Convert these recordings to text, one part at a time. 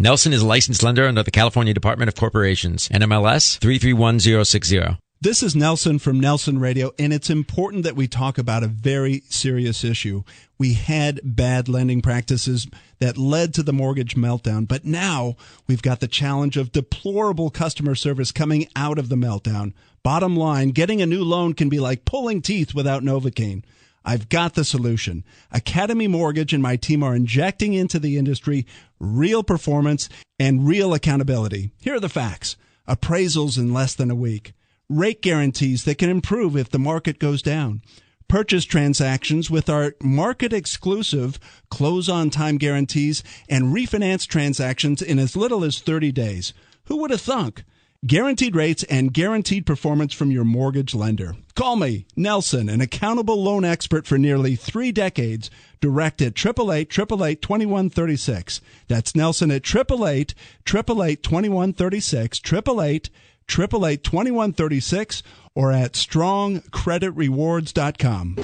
Nelson is a licensed lender under the California Department of Corporations, NMLS 331060. This is Nelson from Nelson Radio, and it's important that we talk about a very serious issue. We had bad lending practices that led to the mortgage meltdown, but now we've got the challenge of deplorable customer service coming out of the meltdown. Bottom line, getting a new loan can be like pulling teeth without Novocaine. I've got the solution. Academy Mortgage and my team are injecting into the industry real performance and real accountability. Here are the facts. Appraisals in less than a week. Rate guarantees that can improve if the market goes down. Purchase transactions with our market-exclusive close-on-time guarantees and refinance transactions in as little as 30 days. Who would have thunk? Guaranteed rates and guaranteed performance from your mortgage lender. Call me, Nelson, an accountable loan expert for nearly 3 decades. Direct at 888-888-2136. That's Nelson at 888-888-2136. 888-888-2136 or at strongcreditrewards.com.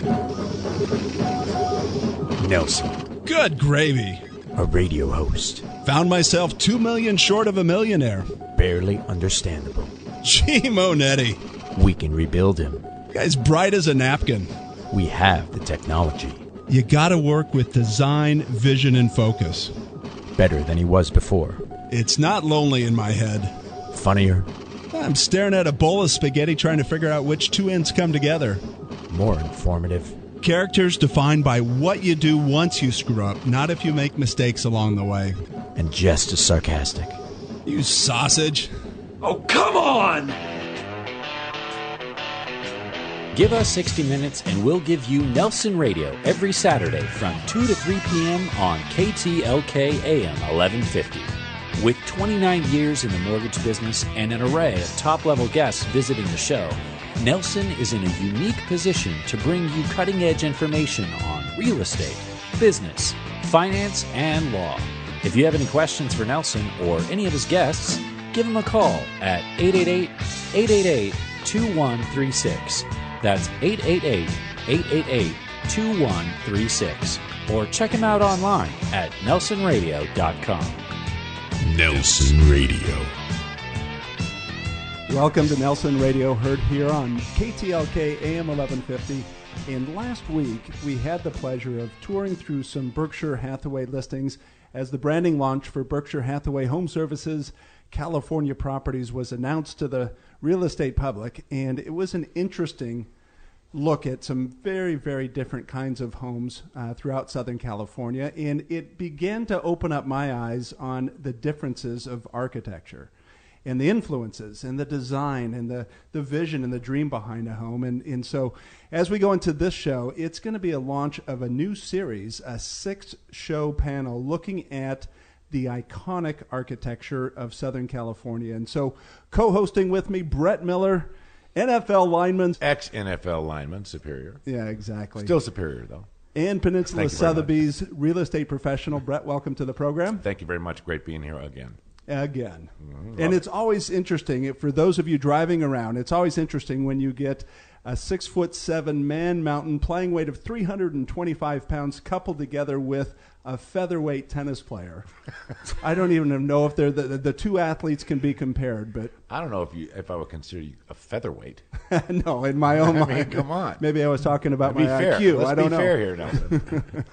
Nelson. Good gravy. A radio host. Found myself 2 million short of a millionaire. Barely understandable. Gee, Monetti. We can rebuild him. Guy's bright as a napkin. We have the technology. You gotta work with design, vision, and focus. Better than he was before. It's not lonely in my head. Funnier. I'm staring at a bowl of spaghetti trying to figure out which two ends come together. More informative. Characters defined by what you do once you screw up, not if you make mistakes along the way. And just as sarcastic. You sausage. Oh, come on! Give us 60 minutes and we'll give you Nelson Radio every Saturday from 2 to 3 p.m. on KTLK AM 1150. With 29 years in the mortgage business and an array of top-level guests visiting the show, Nelson is in a unique position to bring you cutting-edge information on real estate, business, finance, and law. If you have any questions for Nelson or any of his guests, give him a call at 888-888-2136. That's 888-888-2136. Or check him out online at nelsonradio.com. Nelson Radio. Welcome to Nelson Radio, heard here on KTLK AM 1150. And last week, we had the pleasure of touring through some Berkshire Hathaway listings as the branding launch for Berkshire Hathaway Home Services California Properties was announced to the real estate public. And it was an interesting look at some very, very different kinds of homes throughout Southern California. And it began to open up my eyes on the differences of architecture and the influences and the design and the vision and the dream behind a home. And so as we go into this show, it's going to be a launch of a new series, a 6-show panel looking at the iconic architecture of Southern California. And so co-hosting with me, Brett Miller, NFL lineman. Ex-NFL lineman, Superior. Yeah, exactly. Still Superior, though. And Peninsula Sotheby's real estate professional. Brett, welcome to the program. Thank you very much. Great being here again. And it's always interesting, for those of you driving around, it's always interesting when you get a 6'7" man mountain playing weight of 325 pounds coupled together with a featherweight tennis player. I don't even know if they're the two athletes can be compared, but I don't know if I would consider you a featherweight. No, in my own mind. I mean, come on. Maybe I was talking about my fair. IQ. Let's I don't know. be fair here, Nelson.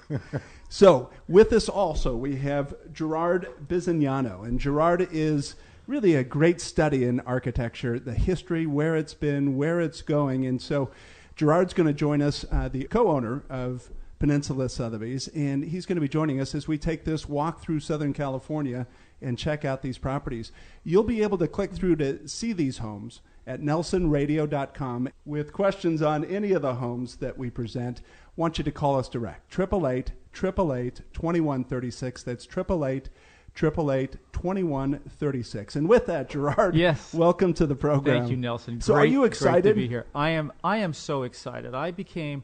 So with us also, we have Gerard Bisignano. And Gerard is really a great study in architecture, the history, where it's been, where it's going. And so Gerard's going to join us, the co-owner of Peninsula Sotheby's, and he's going to be joining us as we take this walk through Southern California and check out these properties. You'll be able to click through to see these homes at nelsonradio.com. With questions on any of the homes that we present, I want you to call us direct. 888-888-2136. That's 888-888-2136. And with that, Gerard, yes, welcome to the program. Thank you, Nelson. So are you excited? Great to be here. I am so excited. I became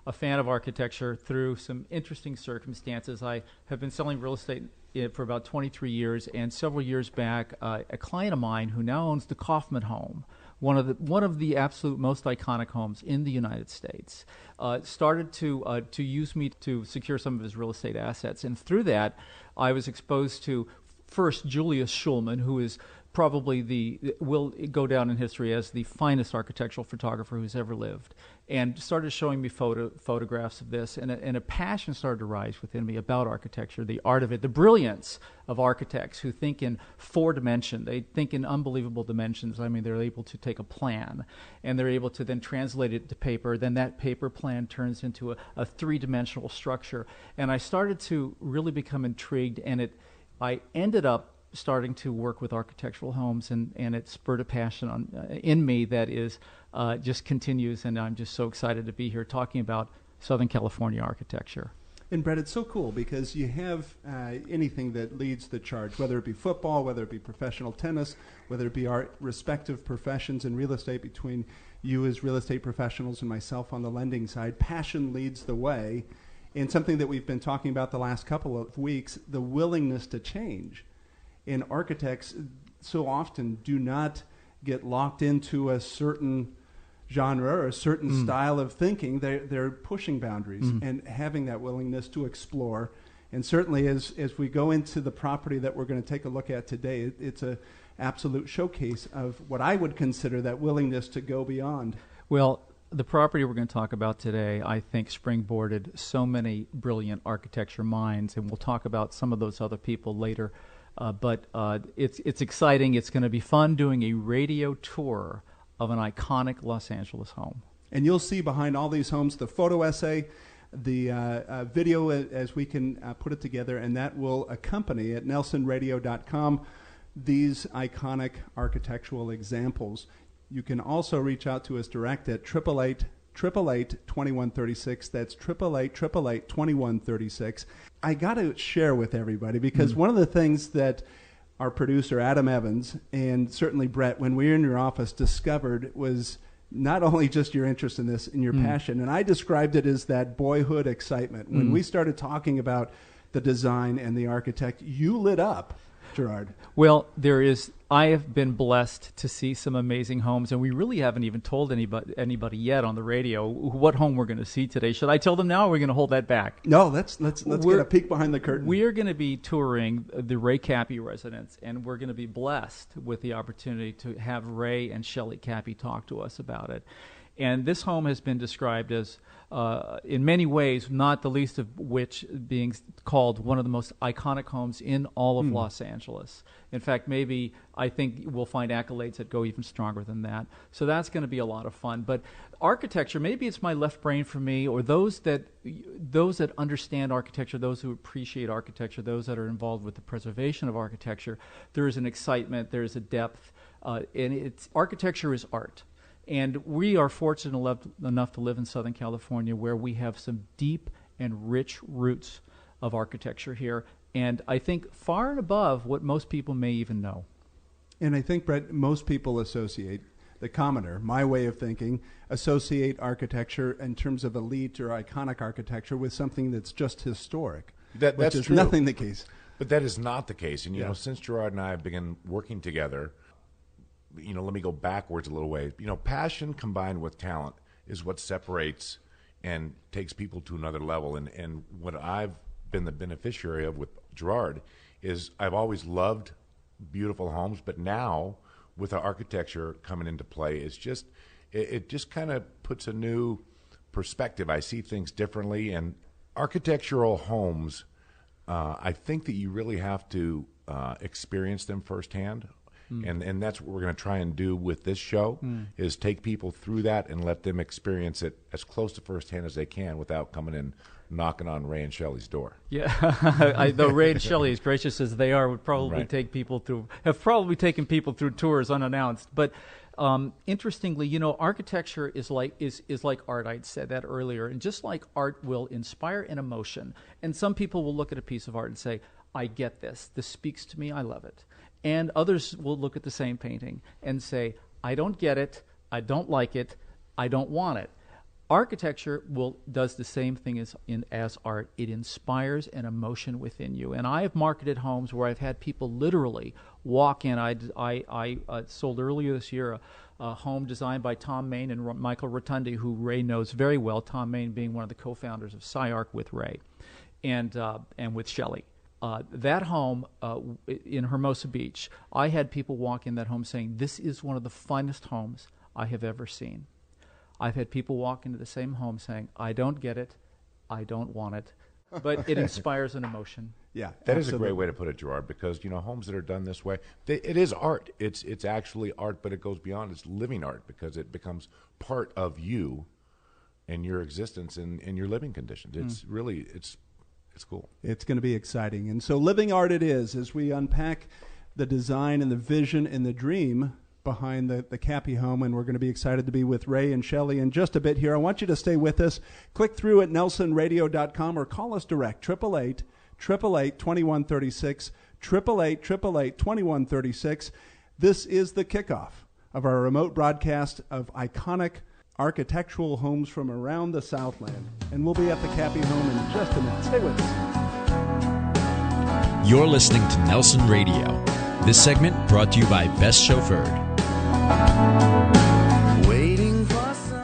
a fan of architecture through some interesting circumstances. I have been selling real estate for about 23 years, and several years back, a client of mine who now owns the Kaufman home, one of the absolute most iconic homes in the United States, started to use me to secure some of his real estate assets. And through that, I was exposed to first Julius Schulman, who is probably will go down in history as the finest architectural photographer who's ever lived, and started showing me photographs of this, and a passion started to rise within me about architecture, the art of it, the brilliance of architects who think in 4 dimension. They think in unbelievable dimensions. I mean, they're able to take a plan, and they're able to then translate it to paper. Then that paper plan turns into a 3-dimensional structure. And I started to really become intrigued, and I ended up starting to work with architectural homes, and it spurred a passion in me that is just continues, and I'm just so excited to be here talking about Southern California architecture. And Brett, it's so cool because you have anything that leads the charge, whether it be football, whether it be professional tennis, whether it be our respective professions in real estate between you as real estate professionals and myself on the lending side. Passion leads the way. And something that we've been talking about the last couple of weeks, the willingness to change. And architects so often do not get locked into a certain genre or a certain style of thinking. They're pushing boundaries and having that willingness to explore. And certainly as we go into the property that we're going to take a look at today, it's an absolute showcase of what I would consider that willingness to go beyond. Well, the property we're going to talk about today, I think, springboarded so many brilliant architecture minds, and we'll talk about some of those other people later. But it's exciting. It's going to be fun doing a radio tour of an iconic Los Angeles home. And you'll see behind all these homes the photo essay, the video as we can put it together, and that will accompany at nelsonradio.com these iconic architectural examples. You can also reach out to us direct at 888-888-2136. That's 888-888-2136. I got to share with everybody because one of the things that our producer, Adam Evans, and certainly Brett, when we were in your office, discovered was not only just your interest in this and your passion, and I described it as that boyhood excitement. When we started talking about the design and the architect, you lit up, Gerard. Well, I have been blessed to see some amazing homes, and we really haven't even told anybody yet on the radio what home we're going to see today. Should I tell them now, or are we going to hold that back? No, let's get a peek behind the curtain. We are going to be touring the Ray Kappe residence, and we're going to be blessed with the opportunity to have Ray and Shelley Kappe talk to us about it. And this home has been described as, in many ways, not the least of which being called one of the most iconic homes in all of Los Angeles. In fact, maybe I think we'll find accolades that go even stronger than that. So that's going to be a lot of fun. But architecture, maybe it's my left brain for me, or those that understand architecture, those who appreciate architecture, those that are involved with the preservation of architecture. There is an excitement, there is a depth, and architecture is art. And we are fortunate enough to live in Southern California, where we have some deep and rich roots of architecture here, and I think far and above what most people may even know. And I think, Brett, most people associate, the commoner, my way of thinking, associate architecture in terms of elite or iconic architecture with something that's just historic. That's which is true. Nothing the case. But that is not the case. And, you know, since Gerard and I have begun working together, you know, let me go backwards a little way. You know, passion combined with talent is what separates and takes people to another level. And what I've been the beneficiary of with Gerard is I've always loved beautiful homes, but now with the architecture coming into play, it just kind of puts a new perspective. I see things differently, and architectural homes, I think that you really have to experience them firsthand. And that's what we're going to try and do with this show, is take people through that and let them experience it as close to firsthand as they can without coming in knocking on Ray and Shelley's door. Yeah, though Ray and Shelley, as gracious as they are, would probably have probably taken people through tours unannounced. But interestingly, you know, architecture is like art. I'd said that earlier, and just like art will inspire an emotion, and some people will look at a piece of art and say, "I get this. This speaks to me. I love it." And others will look at the same painting and say, I don't get it, I don't like it, I don't want it. Architecture does the same thing as art. It inspires an emotion within you. And I have marketed homes where I've had people literally walk in. I sold earlier this year a home designed by Tom Main and Michael Rotundi, who Ray knows very well, Tom Main being one of the co-founders of SCI-Arc with Ray and with Shelley. That home in Hermosa Beach, I had people walk in that home saying, "This is one of the finest homes I have ever seen." I've had people walk into the same home saying, "I don't get it, I don't want it," but it inspires an emotion. Yeah, that is a great way to put it, Gerard, because homes that are done this way, it is art. It's actually art, but it goes beyond. It's living art because it becomes part of you and your existence and your living conditions. It's really it's cool. It's going to be exciting. And so living art it is, as we unpack the design and the vision and the dream behind the Kappe home. And we're going to be excited to be with Ray and Shelley in just a bit here. I want you to stay with us. Click through at nelsonradio.com or call us direct, 888-888-2136, 888-888-2136. This is the kickoff of our remote broadcast of iconic architectural homes from around the Southland. And we'll be at the Kappe home in just a minute. Stay with us. You're listening to Nelson Radio. This segment brought to you by Best Chauffeured.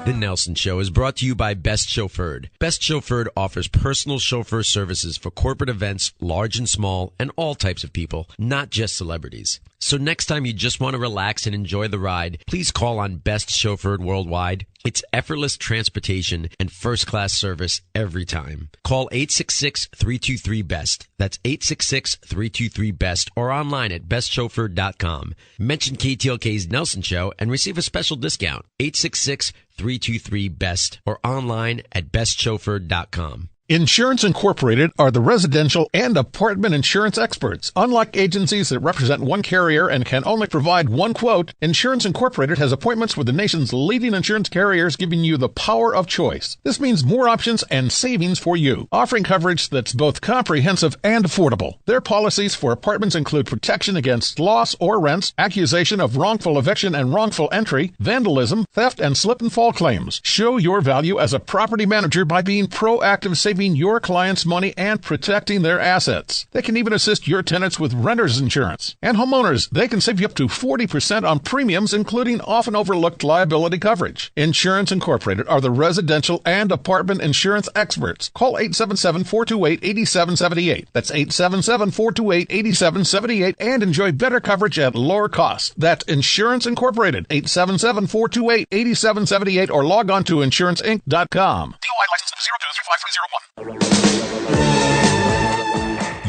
The Nelson Show is brought to you by Best Chauffeured. Best Chauffeured offers personal chauffeur services for corporate events, large and small, and all types of people, not just celebrities. So next time you just want to relax and enjoy the ride, please call on Best Chauffeured Worldwide. It's effortless transportation and first-class service every time. Call 866-323-BEST. That's 866-323-BEST or online at bestchauffeured.com. Mention KTLK's Nelson Show and receive a special discount. 866-323-BEST or online at bestchauffeured.com. Insurance Incorporated are the residential and apartment insurance experts. Unlike agencies that represent one carrier and can only provide one quote, Insurance Incorporated has appointments with the nation's leading insurance carriers, giving you the power of choice. This means more options and savings for you, offering coverage that's both comprehensive and affordable. Their policies for apartments include protection against loss or rents, accusation of wrongful eviction and wrongful entry, vandalism, theft, and slip and fall claims. Show your value as a property manager by being proactive, saving your clients' money and protecting their assets. They can even assist your tenants with renter's insurance. And homeowners, they can save you up to 40% on premiums, including often overlooked liability coverage. Insurance Incorporated are the residential and apartment insurance experts. Call 877-428-8778. That's 877-428-8778 and enjoy better coverage at lower cost. That's Insurance Incorporated, 877-428-8778 or log on to insuranceinc.com. DOI license number 023531.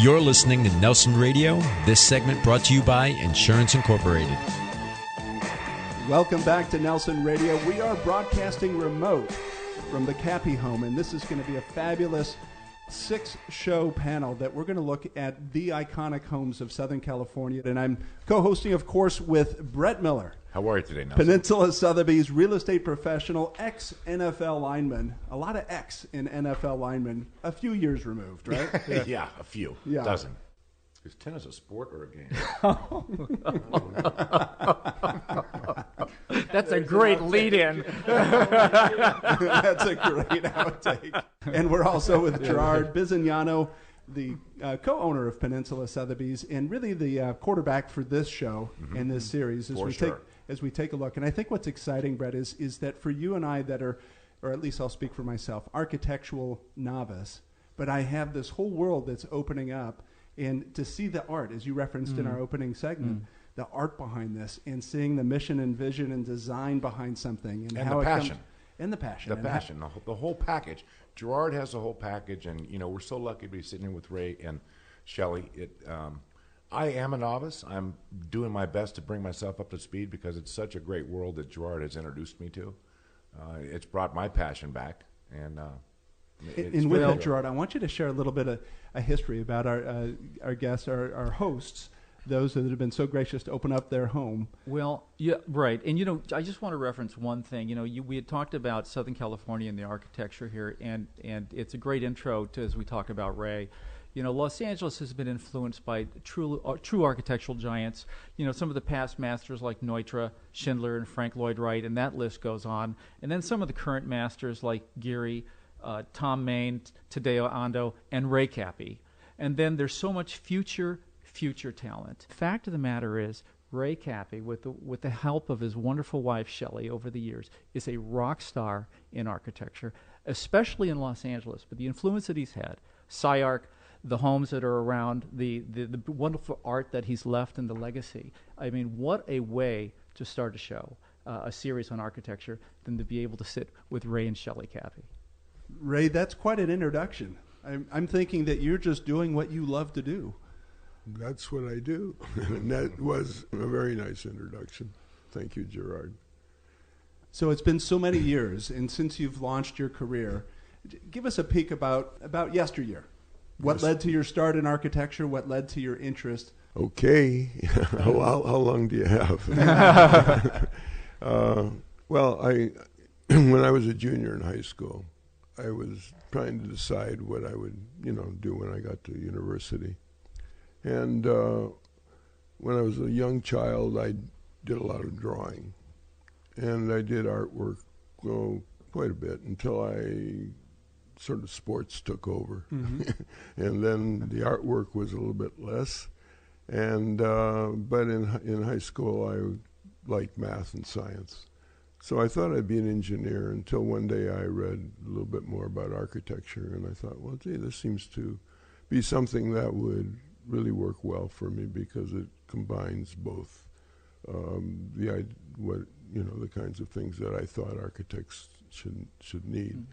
You're listening to Nelson Radio. This segment brought to you by Insurance Incorporated. Welcome back to Nelson Radio. We are broadcasting remote from the Kappe home, and this is going to be a fabulous 6-show panel that we're going to look at the iconic homes of Southern California. And I'm co-hosting, of course, with Brett Miller. How are you today, Nelson? Peninsula Sotheby's real estate professional, ex-NFL lineman. A lot of ex in NFL linemen, a few years removed, right? Yeah, a few. Yeah. Dozen. Is tennis a sport or a game? That's a great lead-in. That's a great outtake. And we're also with Gerard Bisignano, the co-owner of Peninsula Sotheby's, and really the quarterback for this show and this series as we take a look. And I think what's exciting, Brett, is that for you and I that are, or at least I'll speak for myself, architectural novice, but I have this whole world that's opening up. And to see the art, as you referenced in our opening segment, the art behind this, and seeing the mission and vision and design behind something, and how the it passion, comes, and the passion, the whole package. Gerard has the whole package, and we're so lucky to be sitting here with Ray and Shelley. I am a novice. I'm doing my best to bring myself up to speed because it's such a great world that Gerard has introduced me to. It's brought my passion back, and. And with that, Gerard, I want you to share a little bit of a history about our guests, our hosts, those that have been so gracious to open up their home. Well, yeah, right. And, I just want to reference one thing. We had talked about Southern California and the architecture here, and it's a great intro to as we talk about Ray. Los Angeles has been influenced by true architectural giants. Some of the past masters like Neutra, Schindler, and Frank Lloyd Wright, and that list goes on. And then some of the current masters like Gehry, Tom Main, Tadeo Ando, and Ray Kappe. And then there's so much future talent. The fact of the matter is, Ray Kappe, with the help of his wonderful wife, Shelley, over the years, is a rock star in architecture, especially in Los Angeles. But the influence that he's had, SCI-Arc, the homes that are around, the wonderful art that he's left and the legacy. I mean, what a way to start a show, a series on architecture, than to be able to sit with Ray and Shelley Kappe. Ray, that's quite an introduction. I'm thinking that you're just doing what you love to do. That's what I do. And that was a very nice introduction. Thank you, Gerard. So it's been so many years, and since you've launched your career, give us a peek about yesteryear. What led to your start in architecture? What led to your interest? Okay. How long do you have? Well, when I was a junior in high school, I was trying to decide what I would, do when I got to university. And when I was a young child, I did a lot of drawing. And I did artwork quite a bit until sort of sports took over. Mm-hmm. And then the artwork was a little bit less. And but in high school, I liked math and science. So I thought I'd be an engineer until one day I read a little bit more about architecture. And I thought, well, gee, this seems to be something that would really work well for me because it combines both the kinds of things that I thought architects should need.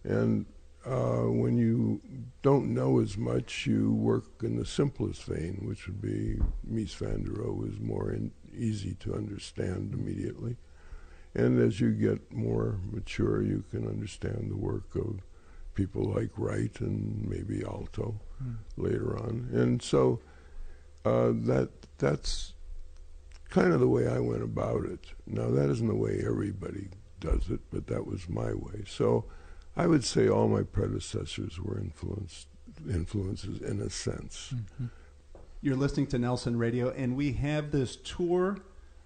And when you don't know as much, you work in the simplest vein, which would be Mies van der Rohe is more easy to understand immediately. And as you get more mature, you can understand the work of people like Wright and maybe Alto later on. And so that's kind of the way I went about it. Now, that isn't the way everybody does it, but that was my way. So I would say all my predecessors were influences in a sense. Mm-hmm. You're listening to Nelson Radio, and we have this tour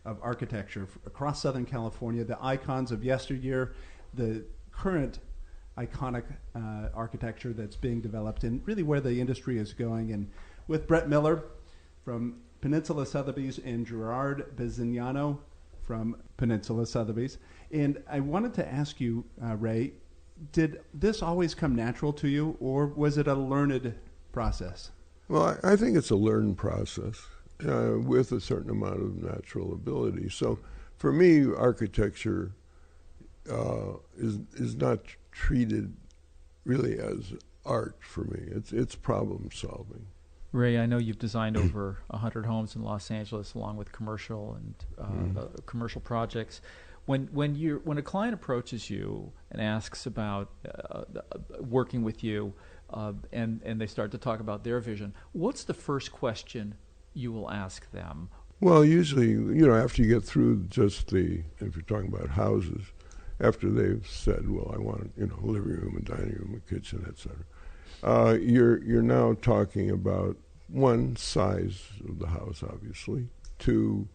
of architecture across Southern California, the icons of yesteryear, the current iconic architecture that's being developed, and really where the industry is going. And with Brett Miller from Peninsula Sotheby's and Gerard Bisignano from Peninsula Sotheby's. And I wanted to ask you, Ray, did this always come natural to you, or was it a learned process? Well, I think it's a learned process with a certain amount of natural ability. So for me, architecture is not treated really as art for me. It's problem solving. Ray, I know you've designed over 100 homes in Los Angeles, along with commercial and commercial projects. When a client approaches you and asks about working with you, and they start to talk about their vision, what's the first question you will ask them? Well, usually, after you get through if you're talking about houses, after they've said, well, I want a living room, a dining room, a kitchen, etc. You're now talking about, one, size of the house, obviously. Two,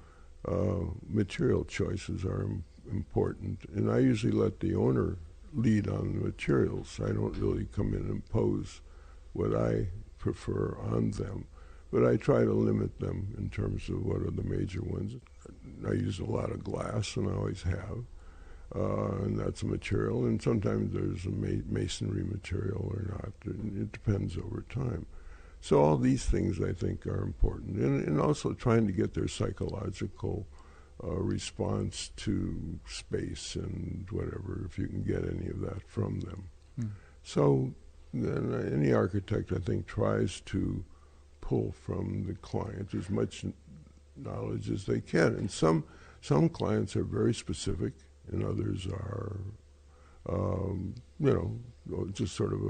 material choices are important. And I usually let the owner lead on the materials. I don't really come in and impose what I prefer on them. But I try to limit them in terms of what are the major ones. I use a lot of glass, and I always have. And that's a material, and sometimes there's a masonry material or not. It depends over time. So all these things, I think, are important. And also trying to get their psychological response to space and whatever, if you can get any of that from them. So then any architect, I think, tries to pull from the client as much knowledge as they can. And some clients are very specific, and others are, just sort of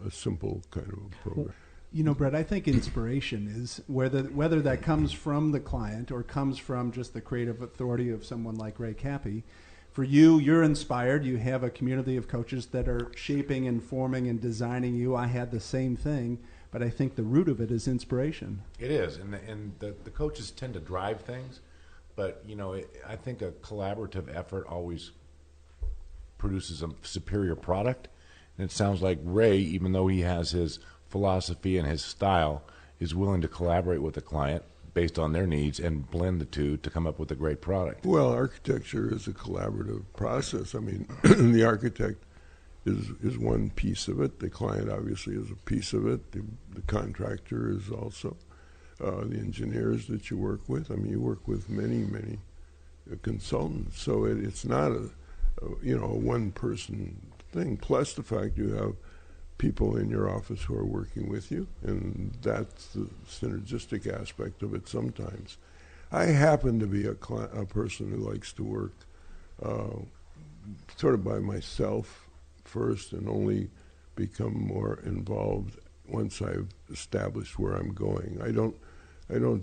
a simple kind of a program. Brett, I think inspiration is whether that comes from the client or comes from just the creative authority of someone like Ray Kappe. For you, you're inspired. You have a community of coaches that are shaping and forming and designing you. I had the same thing, but I think the root of it is inspiration. It is, and the coaches tend to drive things, but I think a collaborative effort always produces a superior product. And it sounds like Ray, even though he has his philosophy and his style, is willing to collaborate with the client based on their needs and blend the two to come up with a great product. Well, architecture is a collaborative process. I mean, the architect is one piece of it. The client obviously is a piece of it. The contractor is also. The engineers that you work with. I mean, you work with many consultants, so it's not a one-person thing. Plus the fact you have people in your office who are working with you, and that's the synergistic aspect of it sometimes. I happen to be a person who likes to work sort of by myself first and only become more involved once I've established where I'm going. I don't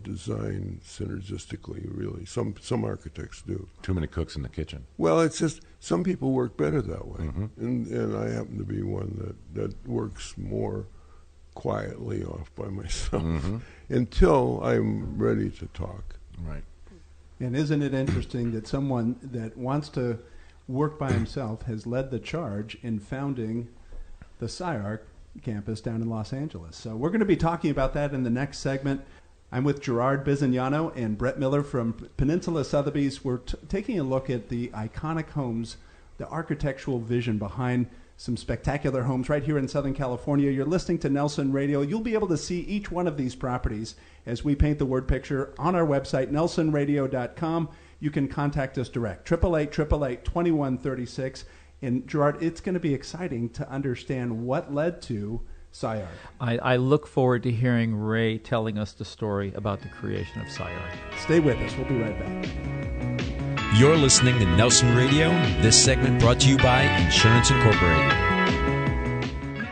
design synergistically, really. Some architects do. Too many cooks in the kitchen. Well, it's just some people work better that way, and I happen to be one that works more quietly off by myself until I'm ready to talk. Right. And isn't it interesting that someone that wants to work by himself has led the charge in founding the SCI-Arc campus down in Los Angeles? So we're going to be talking about that in the next segment. I'm with Gerard Bisignano and Brett Miller from Peninsula Sotheby's. We're taking a look at the iconic homes, the architectural vision behind some spectacular homes right here in Southern California. You're listening to Nelson Radio. You'll be able to see each one of these properties as we paint the word picture on our website, nelsonradio.com. You can contact us direct, 888-888-2136. And Gerard, it's going to be exciting to understand what led to SCI-Arc. I look forward to hearing Ray telling us the story about the creation of SCI-Arc. Stay with us. We'll be right back. You're listening to Nelson Radio. This segment brought to you by Insurance Incorporated.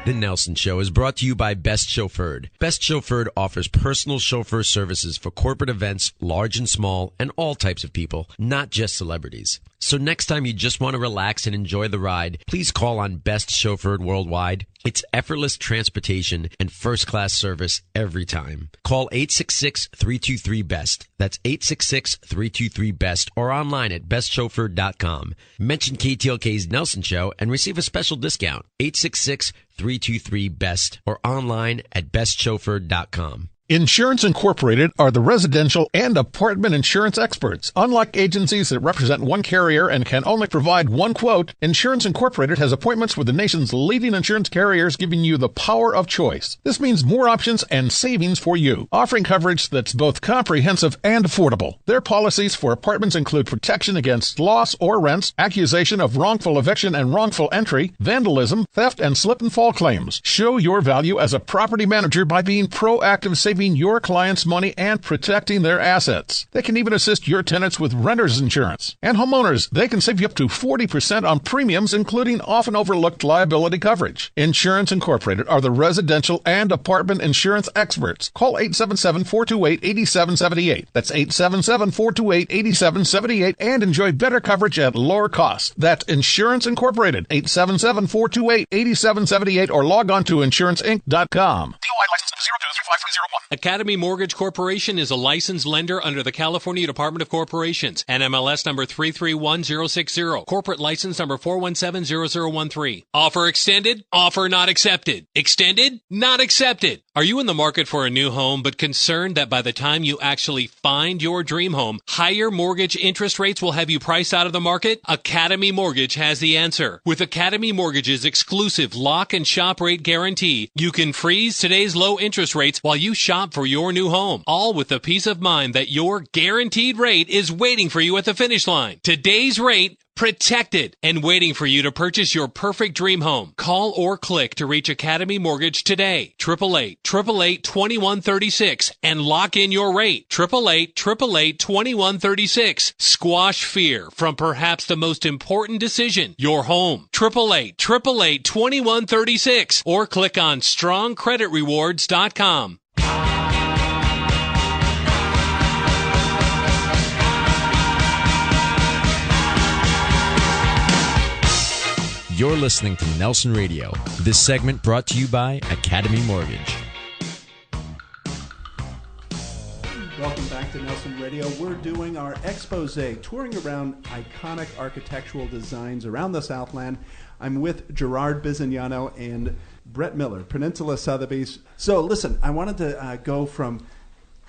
The Nelson Show is brought to you by Best Chauffeured. Best Chauffeured offers personal chauffeur services for corporate events, large and small, and all types of people, not just celebrities. So next time you just want to relax and enjoy the ride, please call on Best Chauffeured Worldwide. It's effortless transportation and first-class service every time. Call 866-323-BEST. That's 866-323-BEST or online at bestchauffeured.com. Mention KTLK's Nelson Show and receive a special discount. 866-323-BEST or online at bestchauffeured.com. Insurance Incorporated are the residential and apartment insurance experts. Unlike agencies that represent one carrier and can only provide one quote, Insurance Incorporated has appointments with the nation's leading insurance carriers, giving you the power of choice. This means more options and savings for you, offering coverage that's both comprehensive and affordable. Their policies for apartments include protection against loss or rents, accusation of wrongful eviction and wrongful entry, vandalism, theft, and slip and fall claims. Show your value as a property manager by being proactive, saving your clients' money and protecting their assets. They can even assist your tenants with renter's insurance. And homeowners, they can save you up to 40% on premiums, including often overlooked liability coverage. Insurance Incorporated are the residential and apartment insurance experts. Call 877-428-8778. That's 877-428-8778 and enjoy better coverage at lower cost. That's Insurance Incorporated, 877-428-8778 or log on to insuranceinc.com. DOI license number 023531. Academy Mortgage Corporation is a licensed lender under the California Department of Corporations. NMLS number 331060. Corporate license number 4170013. Offer extended. Offer not accepted. Extended. Not accepted. Are you in the market for a new home but concerned that by the time you actually find your dream home, higher mortgage interest rates will have you priced out of the market? Academy Mortgage has the answer. With Academy Mortgage's exclusive lock and shop rate guarantee, you can freeze today's low interest rates while you shop for your new home, all with the peace of mind that your guaranteed rate is waiting for you at the finish line. Today's rate, protected and waiting for you to purchase your perfect dream home. Call or click to reach Academy Mortgage today. 888-888-2136 and lock in your rate. 888-888-2136. Squash fear from perhaps the most important decision, your home. 888-888-2136 or click on strongcreditrewards.com. You're listening to Nelson Radio. This segment brought to you by Academy Mortgage. Welcome back to Nelson Radio. We're doing our expose, touring around iconic architectural designs around the Southland. I'm with Gerard Bisignano and Brett Miller, Peninsula Sotheby's. So listen, I wanted to go from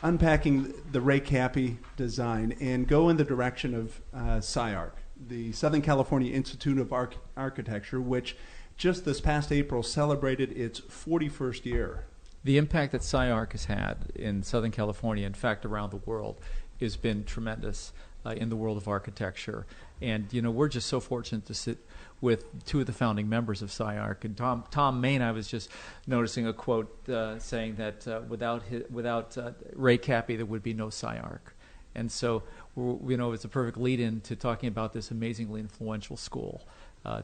unpacking the Ray Kappe design and go in the direction of SCI-Arc, the Southern California Institute of Architecture, which just this past April celebrated its 41st year. The impact that SCI-Arc has had in Southern California, in fact around the world, has been tremendous in the world of architecture. And we're just so fortunate to sit with two of the founding members of SCI-Arc. And Tom Main, I was just noticing a quote saying that without Ray Kappe, there would be no SCI-Arc. And so, it's a perfect lead-in to talking about this amazingly influential school,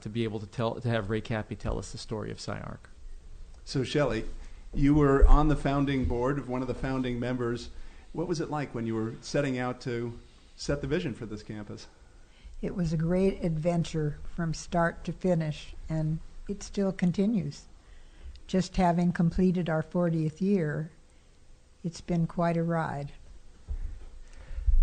to be able to have Ray Kappe tell us the story of SCI-Arc. So, Shelley, you were on the founding board of one of the founding members. What was it like when you were setting out to set the vision for this campus? It was a great adventure from start to finish, and it still continues. Just having completed our 40th year, it's been quite a ride.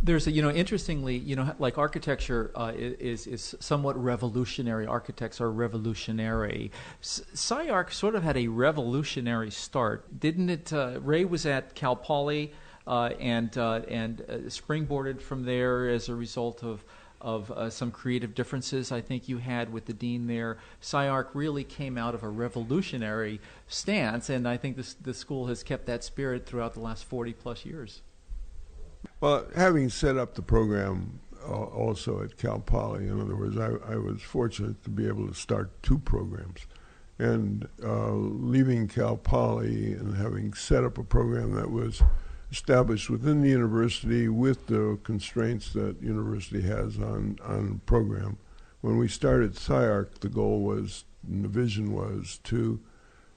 There's interestingly, like architecture is somewhat revolutionary. Architects are revolutionary. SCI-Arc sort of had a revolutionary start, didn't it? Ray was at Cal Poly and springboarded from there as a result of some creative differences I think you had with the dean there. SCI-Arc really came out of a revolutionary stance, and I think the school has kept that spirit throughout the last 40 plus years. Well, having set up the program also at Cal Poly, in other words, I was fortunate to be able to start two programs. And leaving Cal Poly and having set up a program that was established within the university with the constraints that university has on program. When we started SCI-Arc, the goal was, and the vision was, to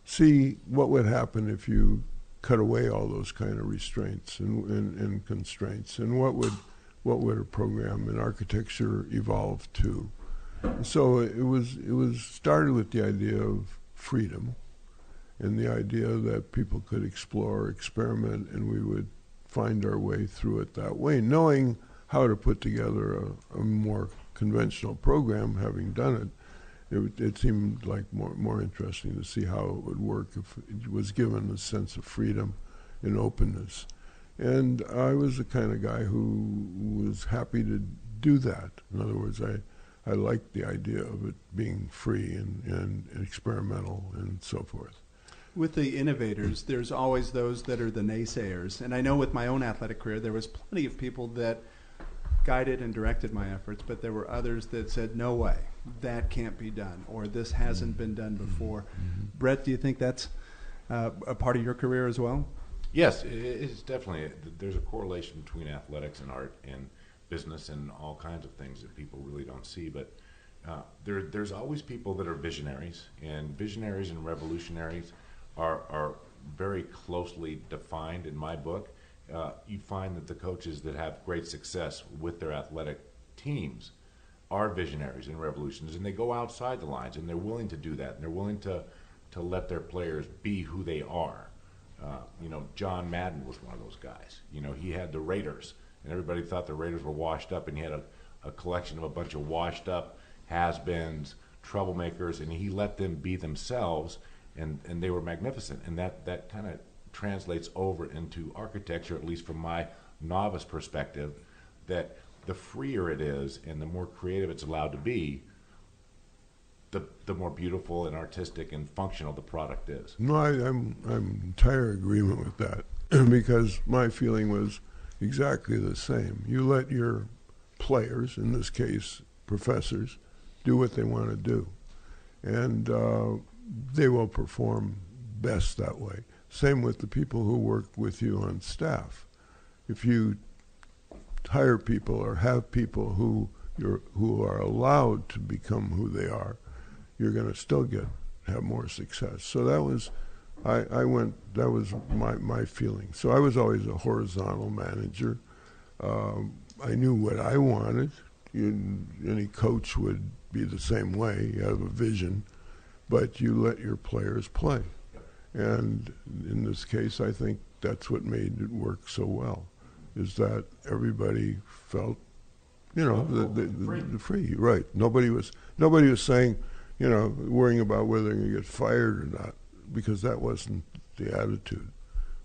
see what would happen if you cut away all those kind of restraints and constraints, and what would a program in architecture evolve to. So it was started with the idea of freedom, and the idea that people could explore, experiment, and we would find our way through it that way, knowing how to put together a more conventional program. Having done it, it seemed like more interesting to see how it would work if it was given a sense of freedom and openness. And I was the kind of guy who was happy to do that. In other words, I liked the idea of it being free and experimental and so forth. With the innovators, there's always those that are the naysayers. And I know with my own athletic career, there was plenty of people that guided and directed my efforts, but there were others that said, no way, that can't be done, or this hasn't been done before. Mm-hmm. Brett, do you think that's a part of your career as well? Yes, it's definitely. There's a correlation between athletics and art and business and all kinds of things that people really don't see. But there's always people that are visionaries, and visionaries and revolutionaries are very closely defined in my book. You find that the coaches that have great success with their athletic teams are visionaries and revolutions, and they go outside the lines, and they're willing to do that, and they're willing to let their players be who they are. John Madden was one of those guys. He had the Raiders, and everybody thought the Raiders were washed up, and he had a collection of a bunch of washed up has-beens, troublemakers, and he let them be themselves, and they were magnificent. And that kind of translates over into architecture, at least from my novice perspective, that the freer it is and the more creative it's allowed to be, the more beautiful and artistic and functional the product is. No, I'm in entire agreement with that, because my feeling was exactly the same. You let your players, in this case professors, do what they want to do, and they will perform best that way. Same with the people who work with you on staff. If you hire people or have people who are allowed to become who they are, you're going to still have more success. So that was my feeling. So I was always a horizontal manager. I knew what I wanted. Any coach would be the same way. You have a vision, but you let your players play. And in this case, I think that's what made it work so well, is that everybody felt, the free, right. Nobody was saying, worrying about whether they're going to get fired or not, because that wasn't the attitude.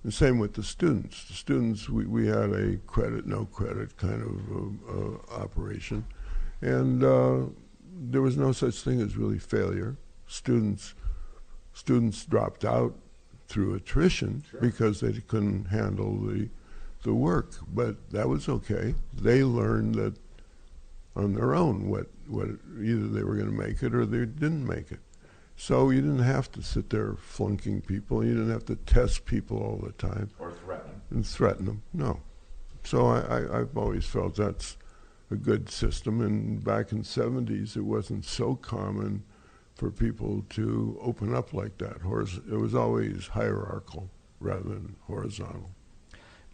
And same with the students. The students, we had a credit, no credit kind of operation. And there was no such thing as really failure. students dropped out through attrition because they couldn't handle the work, but that was okay. They learned that on their own what either they were going to make it or they didn't make it. So you didn't have to sit there flunking people. You didn't have to test people all the time. Or threaten. And threaten them. No. So I've always felt that's a good system. And back in the 70s, it wasn't so common for people to open up like that. It was always hierarchical rather than horizontal.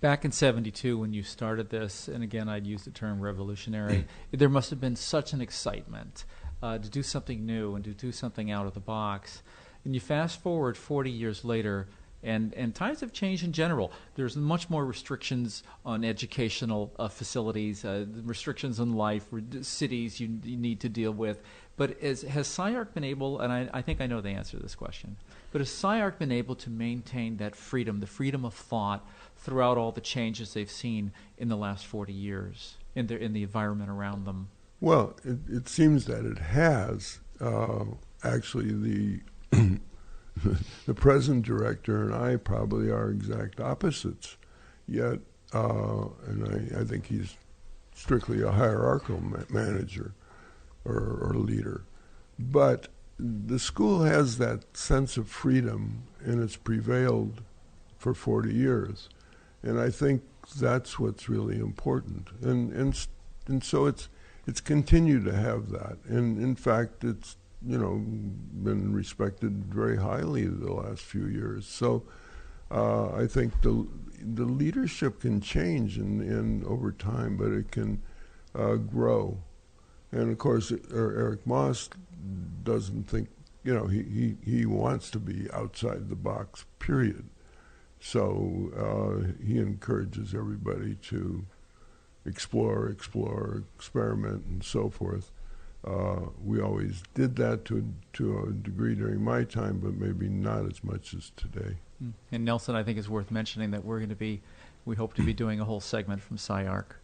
Back in 72 when you started this, and again I'd use the term revolutionary, there must have been such an excitement to do something new and to do something out of the box. And you fast forward 40 years later, and times have changed in general. There's much more restrictions on educational facilities, restrictions on life, cities you need to deal with. But has SCI-Arc been able, and I think I know the answer to this question, but has SCI-Arc been able to maintain that freedom, the freedom of thought, throughout all the changes they've seen in the last 40 years in the environment around them? Well, it seems that it has. Actually, the present director and I probably are exact opposites. Yet, and I think he's strictly a hierarchical manager or leader. But the school has that sense of freedom, and it's prevailed for 40 years. And I think that's what's really important. And so it's continued to have that. And in fact, it's been respected very highly the last few years. So I think the leadership can change in over time, but it can grow. And of course, Eric Moss doesn't think, he wants to be outside the box, period. So he encourages everybody to explore, experiment, and so forth. We always did that to a degree during my time, but maybe not as much as today. And Nelson, I think it's worth mentioning that we hope to be doing a whole segment from SCI-Arc.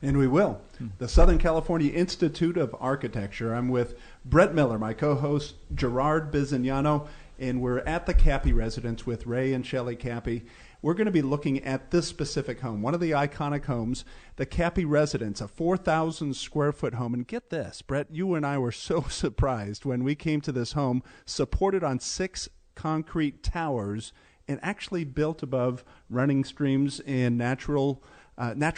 And we will. The Southern California Institute of Architecture. I'm with Brett Miller, my co-host Gerard Bisignano, and we're at the Kappe residence with Ray and Shelley Kappe. We're going to be looking at this specific home, one of the iconic homes, the Kappe residence, a 4,000 square foot home. And get this, Brett, you and I were so surprised when we came to this home, supported on 6 concrete towers and actually built above running streams and natural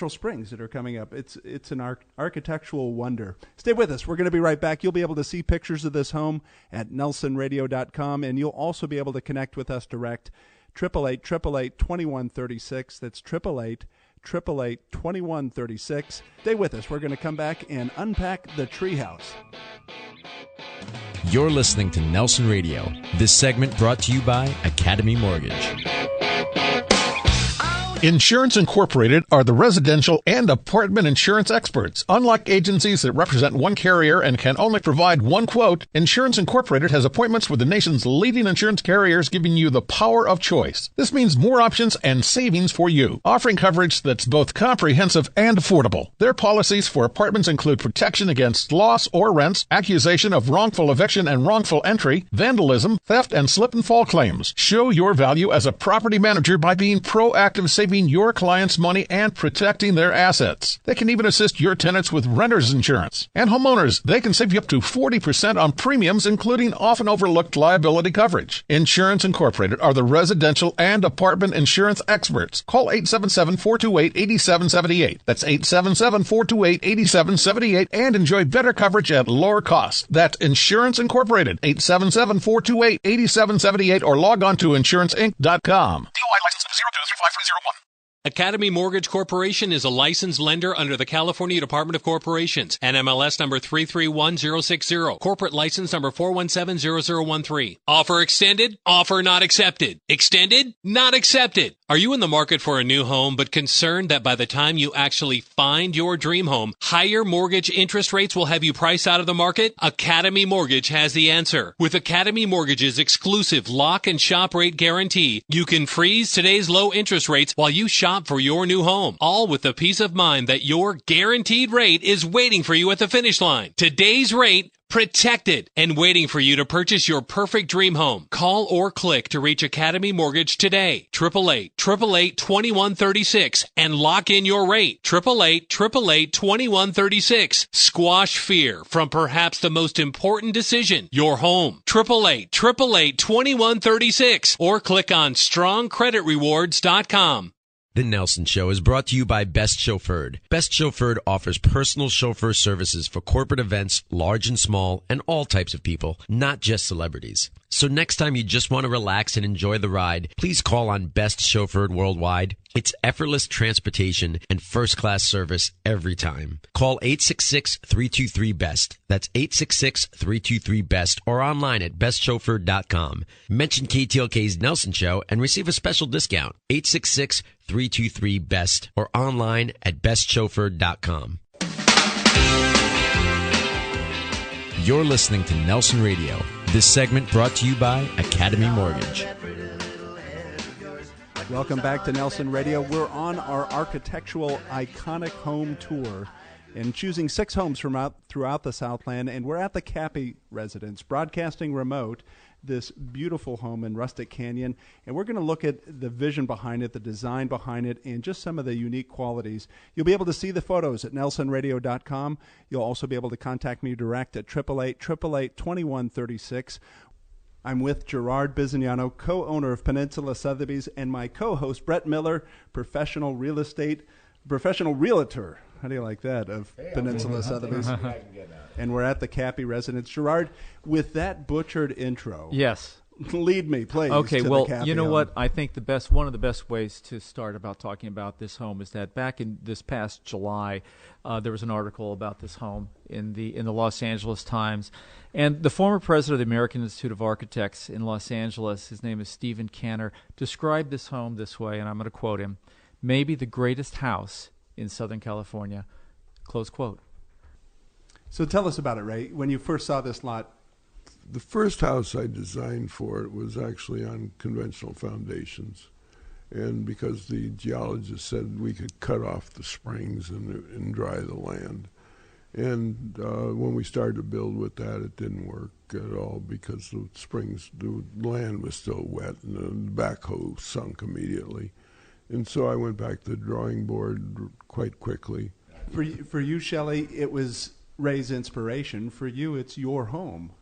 springs that are coming up. It's an architectural wonder. Stay with us. We're going to be right back. You'll be able to see pictures of this home at nelsonradio.com, and you'll also be able to connect with us direct, 888-888-2136. That's 888-888-2136. Stay with us. We're going to come back and unpack the treehouse. You're listening to Nelson Radio. This segment brought to you by Academy Mortgage. Insurance Incorporated are the residential and apartment insurance experts. Unlike agencies that represent one carrier and can only provide one quote, Insurance Incorporated has appointments with the nation's leading insurance carriers, giving you the power of choice. This means more options and savings for you, offering coverage that's both comprehensive and affordable. Their policies for apartments include protection against loss or rents, accusation of wrongful eviction and wrongful entry, vandalism, theft, and slip and fall claims. Show your value as a property manager by being proactive, saving your clients' money and protecting their assets. They can even assist your tenants with renter's insurance. And homeowners, they can save you up to 40% on premiums, including often overlooked liability coverage. Insurance Incorporated are the residential and apartment insurance experts. Call 877-428-8778. That's 877-428-8778 and enjoy better coverage at lower costs. That's Insurance Incorporated, 877-428-8778, or log on to insuranceinc.com. DOI license number 0235301. Academy Mortgage Corporation is a licensed lender under the California Department of Corporations. NMLS number 331060. Corporate license number 4170013. Offer extended. Offer not accepted. Extended. Not accepted. Are you in the market for a new home but concerned that by the time you actually find your dream home, higher mortgage interest rates will have you priced out of the market? Academy Mortgage has the answer. With Academy Mortgage's exclusive lock and shop rate guarantee, you can freeze today's low interest rates while you shop for your new home, all with the peace of mind that your guaranteed rate is waiting for you at the finish line. Today's rate protected, and waiting for you to purchase your perfect dream home. Call or click to reach Academy Mortgage today. 888-888-2136 and lock in your rate. 888-888-2136. Squash fear from perhaps the most important decision, your home. 888-888-2136 or click on strongcreditrewards.com. The Nelson Show is brought to you by Best Chauffeured. Best Chauffeured offers personal chauffeur services for corporate events, large and small, and all types of people, not just celebrities. So next time you just want to relax and enjoy the ride, please call on Best Chauffeured Worldwide. It's effortless transportation and first-class service every time. Call 866-323-BEST. That's 866-323-BEST or online at bestchauffeured.com. Mention KTLK's Nelson Show and receive a special discount. 866-323-BEST or online at bestchauffeured.com. You're listening to Nelson Radio. This segment brought to you by Academy Mortgage. Welcome back to Nelson Radio. We're on our architectural iconic home tour and choosing 6 homes from throughout the Southland, and we're at the Kappe residence, broadcasting remote, this beautiful home in Rustic Canyon, and we're going to look at the vision behind it, the design behind it, and just some of the unique qualities. You'll be able to see the photos at nelsonradio.com. You'll also be able to contact me direct at 888-888-2136. I'm with Gerard Bisignano, co-owner of Peninsula Sotheby's, and my co-host, Brett Miller, professional realtor. How do you like that, of Peninsula Sotheby's? And we're at the Kappe residence. Gerard, with that butchered intro, yes, lead me, please. Okay, to well, the Kappe you know home. what? I think one of the best ways to start about talking about this home is that back in this past July, there was an article about this home in the Los Angeles Times, and the former president of the American Institute of Architects in Los Angeles, his name is Stephen Canner, described this home this way, and I'm going to quote him: "Maybe the greatest house in Southern California," close quote. So tell us about it, Ray. When you first saw this lot, The first house I designed for it was actually on conventional foundations. And because the geologist said we could cut off the springs and dry the land. And when we started to build with that, it didn't work at all because the land was still wet and the backhoe sunk immediately. And so I went back to the drawing board quite quickly. for you, Shelley, it was Ray's inspiration. For you, it's your home.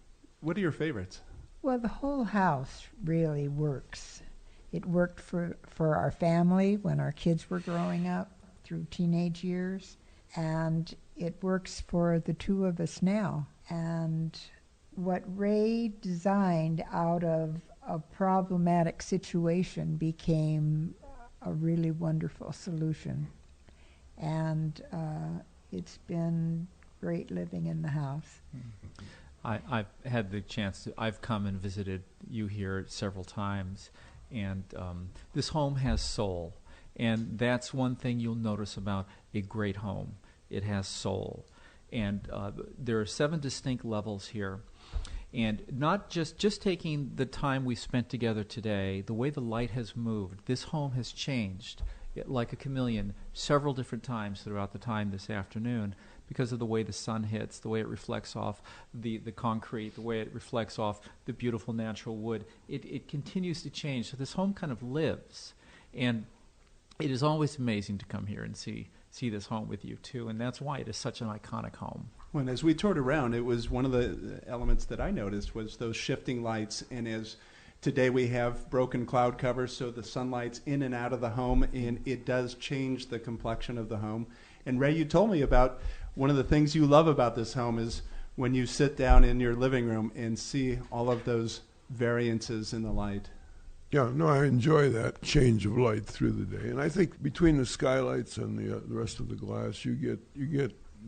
What are your favorites? Well, the whole house really works. It worked for our family when our kids were growing up through teenage years, and it works for the two of us now. And what Ray designed out of a problematic situation became a really wonderful solution. And it's been great living in the house. I've had the chance to, I've come and visited you here several times, and this home has soul. And that's one thing you'll notice about a great home. It has soul. And there are 7 distinct levels here. And not just taking the time we spent together today, the way the light has moved, this home has changed like a chameleon several different times throughout the time this afternoon because of the way the sun hits, the way it reflects off the concrete, the way it reflects off the beautiful natural wood. It continues to change. So this home kind of lives. And it is always amazing to come here and see this home with you, too. And that's why it is such an iconic home. When as we toured around, it was one of the elements that I noticed was those shifting lights. And as today we have broken cloud covers, so the sunlight's in and out of the home, and it does change the complexion of the home. And Ray, you told me about one of the things you love about this home is when you sit down in your living room and see all of those variances in the light. Yeah, no, I enjoy that change of light through the day. And I think between the skylights and the rest of the glass, you're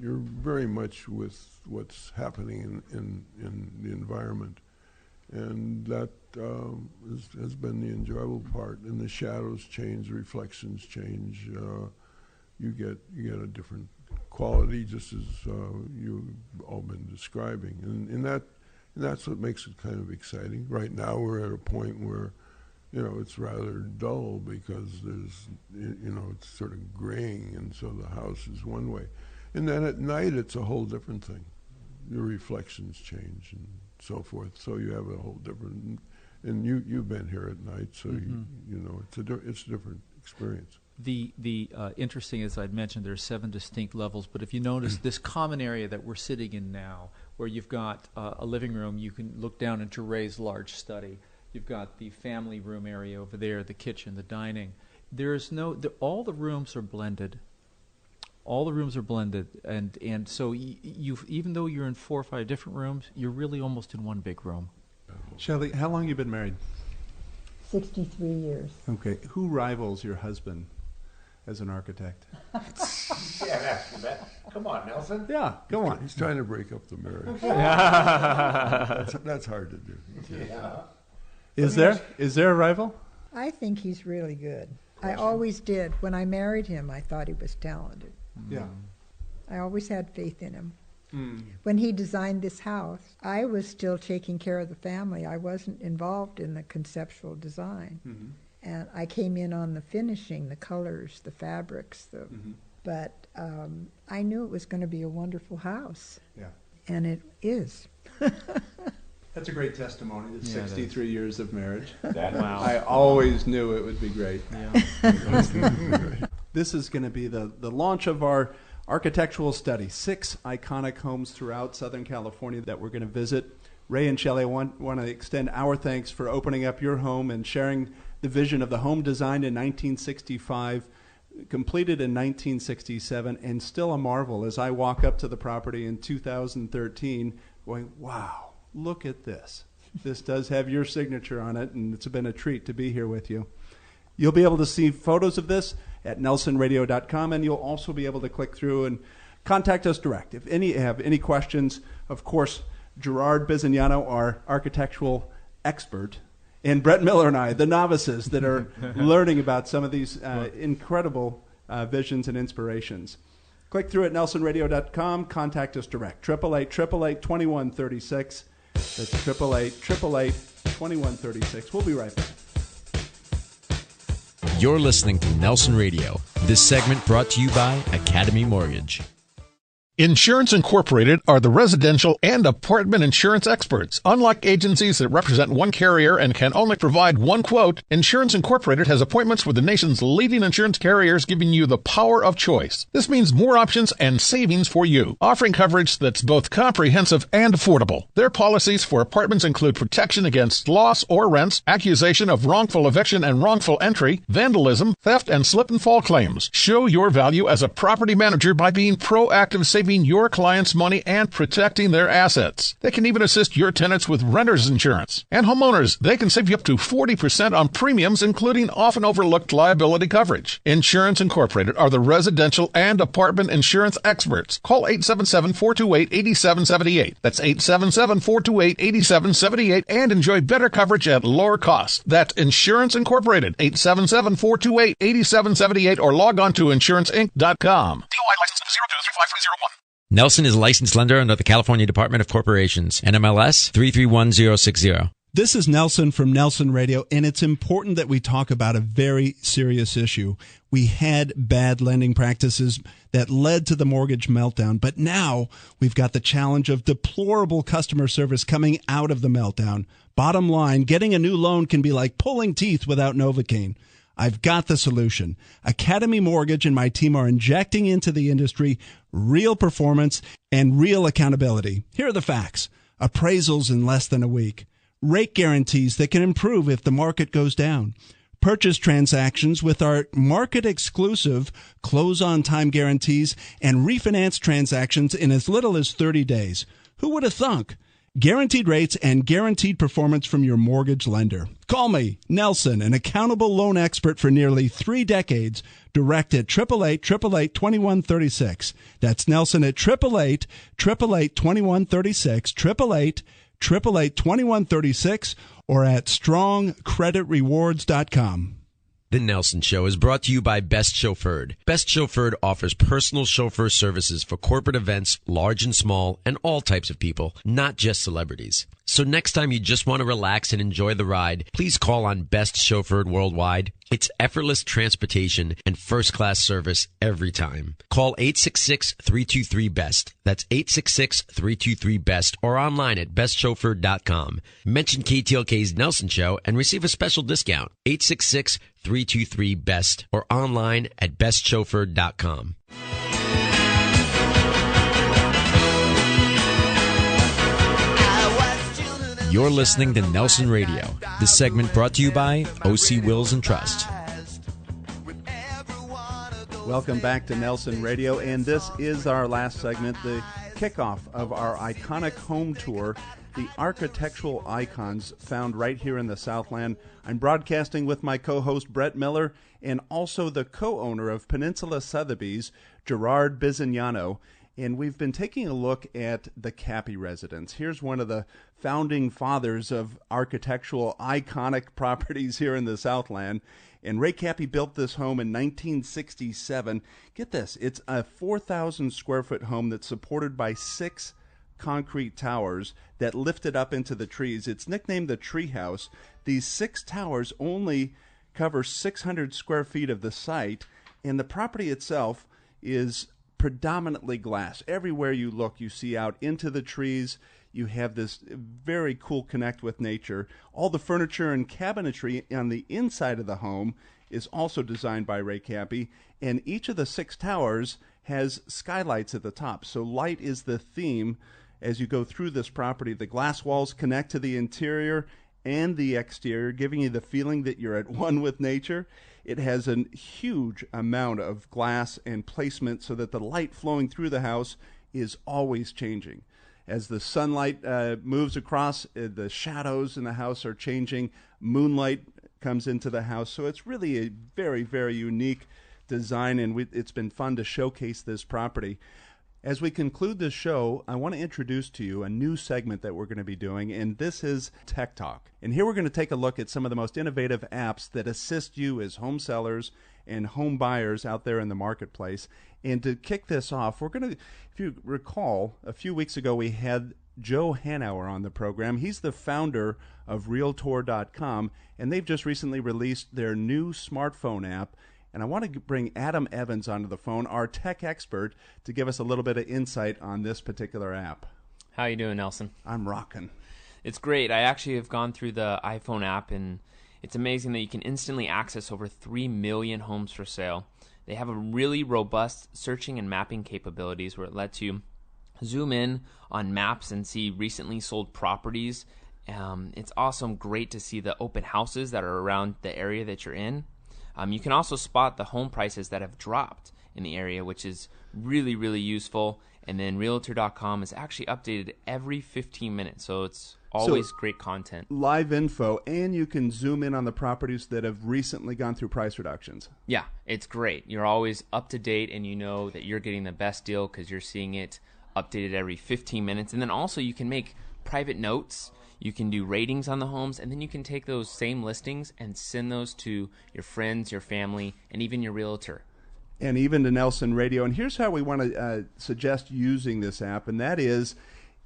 very much with what's happening in the environment. And that has been the enjoyable part. And the shadows change, the reflections change. You get a different quality, just as you've all been describing. And that's what makes it kind of exciting. Right now we're at a point where, it's rather dull because there's, it's sort of graying, and so the house is one way. And then at night it's a whole different thing. your reflections change and so forth. So you have a whole different. And you've been here at night, so you know it's a different experience. The interesting, as I'd mentioned, there are 7 distinct levels. But if you notice this common area that we're sitting in now, where you've got a living room, you can look down into Ray's large study. You've got the family room area over there, the kitchen, the dining. All the rooms are blended. All the rooms are blended, and so even though you're in 4 or 5 different rooms, you're really almost in one big room. Shelley, how long have you been married? 63 years. Okay. Who rivals your husband as an architect? Come on, Nelson. Yeah, go on. He's trying to break up the marriage. That's hard to do. Yeah. Is there a rival? I think he's really good. I always did. When I married him, I thought he was talented. Yeah. I always had faith in him. When he designed this house, I was still taking care of the family. I wasn't involved in the conceptual design. And I came in on the finishing, the colors, the fabrics. But I knew it was going to be a wonderful house. Yeah. And it is. That's a great testimony, the 63 years of marriage. Wow. I always knew it would be great. Yeah. This is going to be the launch of our architectural study, 6 iconic homes throughout Southern California that we're going to visit. Ray and Shelley, I want to extend our thanks for opening up your home and sharing the vision of the home designed in 1965, completed in 1967, and still a marvel as I walk up to the property in 2013 going, wow, look at this. This does have your signature on it, and it's been a treat to be here with you. You'll be able to see photos of this at nelsonradio.com, and you'll also be able to click through and contact us direct. If you have any questions, of course, Gerard Bisignano, our architectural expert, and Brett Miller and I, the novices that are learning about some of these incredible visions and inspirations. Click through at nelsonradio.com, contact us direct, 888-888-2136. That's 888-888-2136. We'll be right back. You're listening to Nelson Radio. This segment brought to you by Academy Mortgage. Insurance Incorporated are the residential and apartment insurance experts. Unlike agencies that represent one carrier and can only provide one quote, Insurance Incorporated has appointments with the nation's leading insurance carriers, giving you the power of choice. This means more options and savings for you, offering coverage that's both comprehensive and affordable. Their policies for apartments include protection against loss or rents, accusation of wrongful eviction and wrongful entry, vandalism, theft, and slip and fall claims. Show your value as a property manager by being proactive, saving your clients' money and protecting their assets. They can even assist your tenants with renter's insurance. And homeowners, they can save you up to 40% on premiums, including often overlooked liability coverage. Insurance Incorporated are the residential and apartment insurance experts. Call 877-428-8778. That's 877-428-8778 and enjoy better coverage at lower cost. That's Insurance Incorporated, 877-428-8778 or log on to insuranceinc.com. DOI license number 0235301. Nelson is a licensed lender under the California Department of Corporations, NMLS 331060. This is Nelson from Nelson Radio, and it's important that we talk about a very serious issue. We had bad lending practices that led to the mortgage meltdown, but now we've got the challenge of deplorable customer service coming out of the meltdown. Bottom line, getting a new loan can be like pulling teeth without Novocaine. I've got the solution. Academy Mortgage and my team are injecting into the industry real performance and real accountability. Here are the facts. Appraisals in less than a week. Rate guarantees that can improve if the market goes down. Purchase transactions with our market-exclusive close-on-time guarantees and refinance transactions in as little as 30 days. Who would have thunk? Guaranteed rates and guaranteed performance from your mortgage lender. Call me, Nelson, an accountable loan expert for nearly 3 decades, direct at 888-888-2136. That's Nelson at 888-888-2136, 888-888-2136, or at strongcreditrewards.com. The Nelson Show is brought to you by Best Chauffeured. Best Chauffeured offers personal chauffeur services for corporate events, large and small, and all types of people, not just celebrities. So next time you just want to relax and enjoy the ride, please call on Best Chauffeured Worldwide. It's effortless transportation and first-class service every time. Call 866-323-BEST. That's 866-323-BEST or online at bestchauffeured.com. Mention KTLK's Nelson Show and receive a special discount. 866-323-BEST or online at bestchauffeured.com. You're listening to Nelson Radio. This segment brought to you by OC Wills and Trust. Welcome back to Nelson Radio, and this is our last segment, the kickoff of our iconic home tour, the architectural icons found right here in the Southland. I'm broadcasting with my co-host Brett Miller and also the co-owner of Peninsula Sotheby's, Gerard Bisignano. And we've been taking a look at the Kappe residence. Here's one of the founding fathers of architectural iconic properties here in the Southland. And Ray Kappe built this home in 1967. Get this, it's a 4,000 square foot home that's supported by 6 concrete towers that lifted up into the trees. It's nicknamed the Tree House. These 6 towers only cover 600 square feet of the site, and the property itself is predominantly glass. Everywhere you look, you see out into the trees. You have this very cool connect with nature. All the furniture and cabinetry on the inside of the home is also designed by Ray Kappe, and each of the 6 towers has skylights at the top. So light is the theme as you go through this property. The glass walls connect to the interior and the exterior, giving you the feeling that you're at one with nature. It has a huge amount of glass and placement so that the light flowing through the house is always changing. As the sunlight moves across, the shadows in the house are changing. Moonlight comes into the house. So it's really a very, very unique design, and it's been fun to showcase this property. As we conclude this show, I want to introduce to you a new segment that we're going to be doing, and this is Tech Talk. And here we're going to take a look at some of the most innovative apps that assist you as home sellers and home buyers out there in the marketplace. And to kick this off, we're going to, if you recall, a few weeks ago we had Joe Hanauer on the program. He's the founder of Realtor.com, and they've just recently released their new smartphone app. And I want to bring Adam Evans onto the phone, our tech expert, to give us a little bit of insight on this particular app. How you doing, Nelson? I'm rocking. It's great. I actually have gone through the iPhone app, and it's amazing that you can instantly access over 3 million homes for sale. They have a really robust searching and mapping capabilities where it lets you zoom in on maps and see recently sold properties. It's awesome, great to see the open houses that are around the area that you're in. You can also spot the home prices that have dropped in the area, which is really, really useful. And then Realtor.com is actually updated every 15 minutes, so it's always great content. Live info, and you can zoom in on the properties that have recently gone through price reductions. Yeah, it's great. You're always up to date, and you know that you're getting the best deal because you're seeing it updated every 15 minutes. And then also you can make private notes. You can do ratings on the homes, and then you can take those same listings and send those to your friends, your family, and even your realtor. And even to Nelson Radio. And here's how we want to suggest using this app, and that is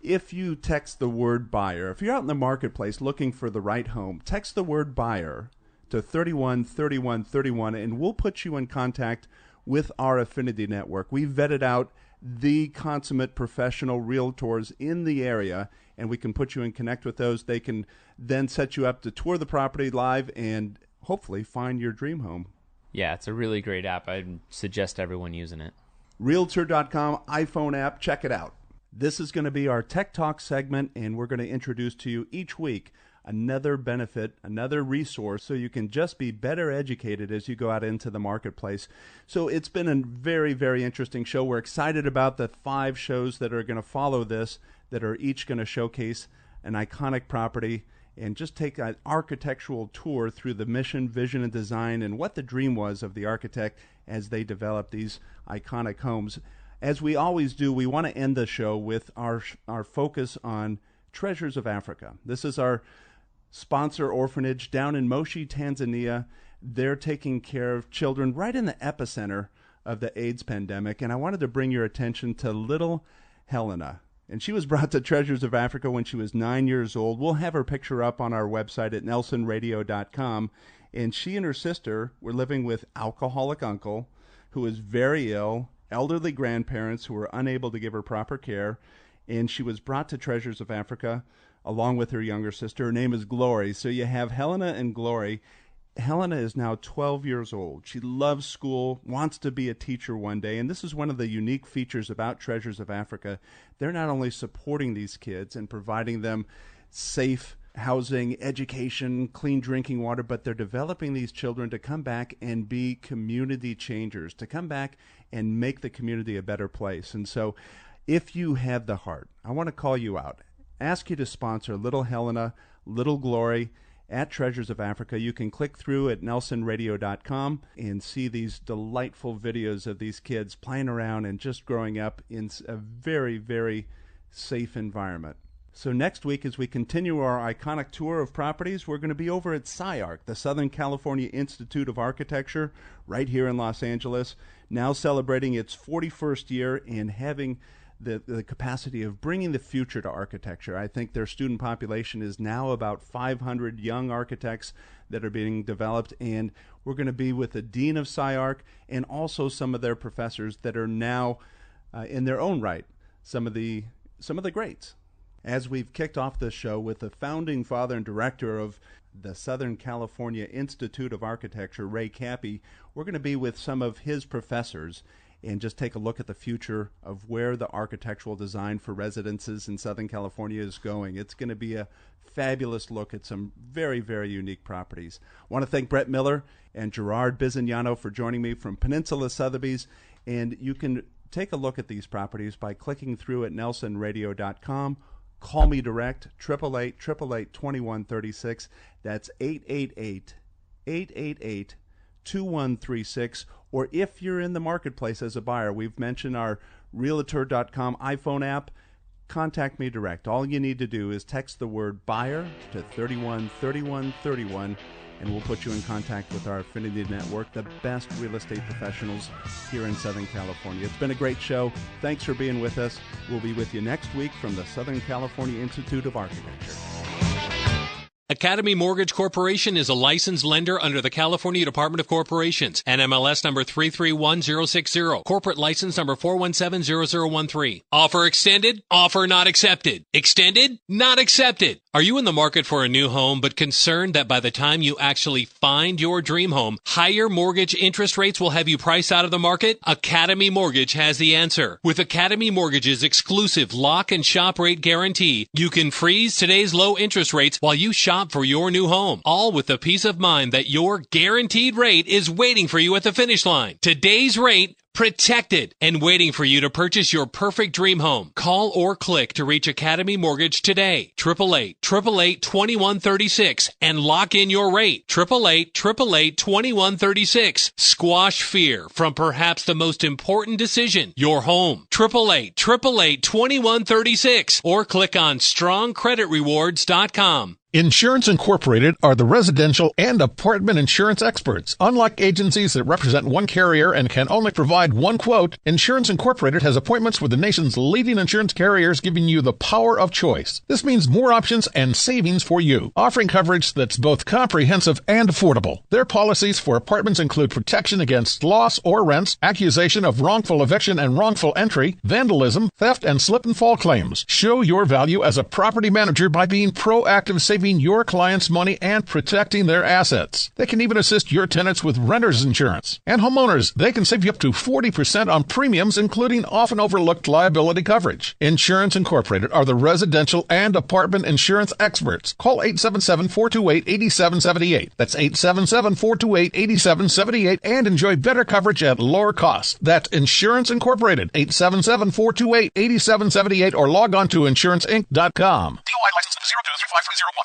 if you text the word buyer. If you're out in the marketplace looking for the right home, text the word buyer to 313131, and we'll put you in contact with our affinity network. We've vetted out the consummate professional realtors in the area, and we can put you in connect with those. They can then set you up to tour the property live and hopefully find your dream home. Yeah, it's a really great app. I'd suggest everyone using it. Realtor.com iPhone app. Check it out. This is going to be our Tech Talk segment, and we're going to introduce to you each week another benefit, another resource, so you can just be better educated as you go out into the marketplace. So it's been a very, very interesting show. We're excited about the 5 shows that are going to follow this, that are each going to showcase an iconic property and just take an architectural tour through the mission, vision, and design and what the dream was of the architect as they developed these iconic homes. As we always do, we want to end the show with our focus on Treasures of Africa. This is our sponsor orphanage down in Moshi, Tanzania. They're taking care of children right in the epicenter of the AIDS pandemic. And I wanted to bring your attention to little Helena. And she was brought to Treasures of Africa when she was 9 years old. We'll have her picture up on our website at nelsonradio.com. And she and her sister were living with alcoholic uncle, who was very ill, elderly grandparents who were unable to give her proper care. And she was brought to Treasures of Africa along with her younger sister. Her name is Glory. So you have Helena and Glory. Helena is now 12 years old. She loves school, wants to be a teacher one day, and this is one of the unique features about Treasures of Africa. They're not only supporting these kids and providing them safe housing, education, clean drinking water, but they're developing these children to come back and be community changers, to come back and make the community a better place. And so if you have the heart, I want to call you out, ask you to sponsor little Helena, little Glory, at Treasures of Africa. You can click through at nelsonradio.com and see these delightful videos of these kids playing around and just growing up in a very, very safe environment. So next week, as we continue our iconic tour of properties, we're going to be over at SCI-Arc, the Southern California Institute of Architecture, right here in Los Angeles, now celebrating its 41st year and having the capacity of bringing the future to architecture. I think their student population is now about 500 young architects that are being developed, and we're going to be with the dean of SCI-Arc and also some of their professors that are now, in their own right, some of the greats. As we've kicked off this show with the founding father and director of the Southern California Institute of Architecture, Ray Kappe, we're going to be with some of his professors and just take a look at the future of where the architectural design for residences in Southern California is going. It's going to be a fabulous look at some very, very unique properties. I want to thank Brett Miller and Gerard Bisignano for joining me from Peninsula Sotheby's, and you can take a look at these properties by clicking through at nelsonradio.com. Call me direct, 888-888-2136. That's 888-888-2136. Or if you're in the marketplace as a buyer, we've mentioned our Realtor.com iPhone app. Contact me direct. All you need to do is text the word buyer to 313131, and we'll put you in contact with our Affinity Network, the best real estate professionals here in Southern California. It's been a great show. Thanks for being with us. We'll be with you next week from the Southern California Institute of Architecture. Academy Mortgage Corporation is a licensed lender under the California Department of Corporations. NMLS number 331060. Corporate license number 4170013. Offer extended. Offer not accepted. Extended. Not accepted. Are you in the market for a new home but concerned that by the time you actually find your dream home, higher mortgage interest rates will have you priced out of the market? Academy Mortgage has the answer. With Academy Mortgage's exclusive lock and shop rate guarantee, you can freeze today's low interest rates while you shop for your new home, all with the peace of mind that your guaranteed rate is waiting for you at the finish line. Today's rate, protected and waiting for you to purchase your perfect dream home. Call or click to reach Academy Mortgage today. 888-888-2136 and lock in your rate. 888-888-2136. Squash fear from perhaps the most important decision, your home. 888-888-2136 or click on strongcreditrewards.com. Insurance Incorporated are the residential and apartment insurance experts. Unlike agencies that represent one carrier and can only provide one quote, Insurance Incorporated has appointments with the nation's leading insurance carriers, giving you the power of choice. This means more options and savings for you, offering coverage that's both comprehensive and affordable. Their policies for apartments include protection against loss or rents, accusation of wrongful eviction and wrongful entry, vandalism, theft, and slip and fall claims. Show your value as a property manager by being proactive, saving your clients money and protecting their assets. They can even assist your tenants with renter's insurance. And homeowners, they can save you up to 40% on premiums, including often overlooked liability coverage. Insurance Incorporated are the residential and apartment insurance experts. Call 877-428-8778. That's 877-428-8778 and enjoy better coverage at lower costs. That's Insurance Incorporated, 877-428-8778 or log on to insuranceinc.com. DOI license 0235301.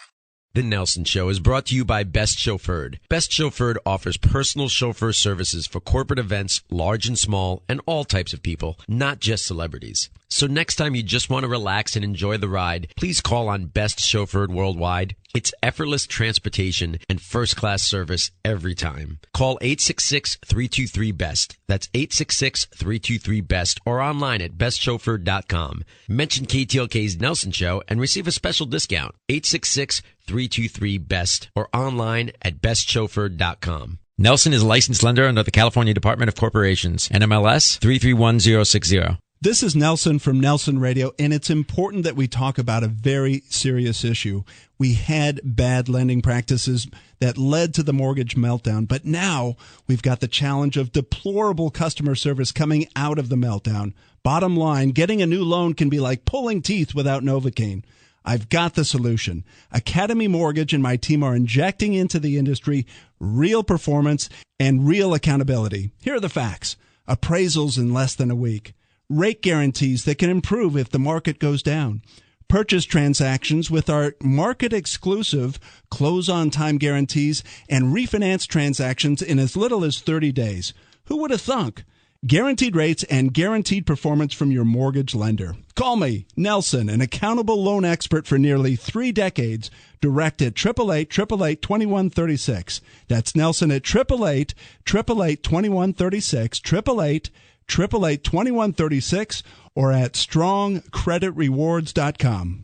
The Nelson Show is brought to you by Best Chauffeured. Best Chauffeured offers personal chauffeur services for corporate events, large and small, and all types of people, not just celebrities. So next time you just want to relax and enjoy the ride, please call on Best Chauffeured Worldwide. It's effortless transportation and first-class service every time. Call 866-323-BEST. That's 866-323-BEST or online at bestchauffeured.com. Mention KTLK's Nelson Show and receive a special discount. 866-323-BEST or online at bestchauffeured.com. Nelson is a licensed lender under the California Department of Corporations. NMLS 331060. This is Nelson from Nelson Radio, and it's important that we talk about a very serious issue. We had bad lending practices that led to the mortgage meltdown, but now we've got the challenge of deplorable customer service coming out of the meltdown. Bottom line, getting a new loan can be like pulling teeth without Novocaine. I've got the solution. Academy Mortgage and my team are injecting into the industry real performance and real accountability. Here are the facts. Appraisals in less than a week. Rate guarantees that can improve if the market goes down. Purchase transactions with our market-exclusive close-on-time guarantees and refinance transactions in as little as 30 days. Who would have thunk? Guaranteed rates and guaranteed performance from your mortgage lender. Call me, Nelson, an accountable loan expert for nearly 3 decades, direct at 888-888-2136. That's Nelson at 888-888-2136, 888-888-2136, or at strongcreditrewards.com.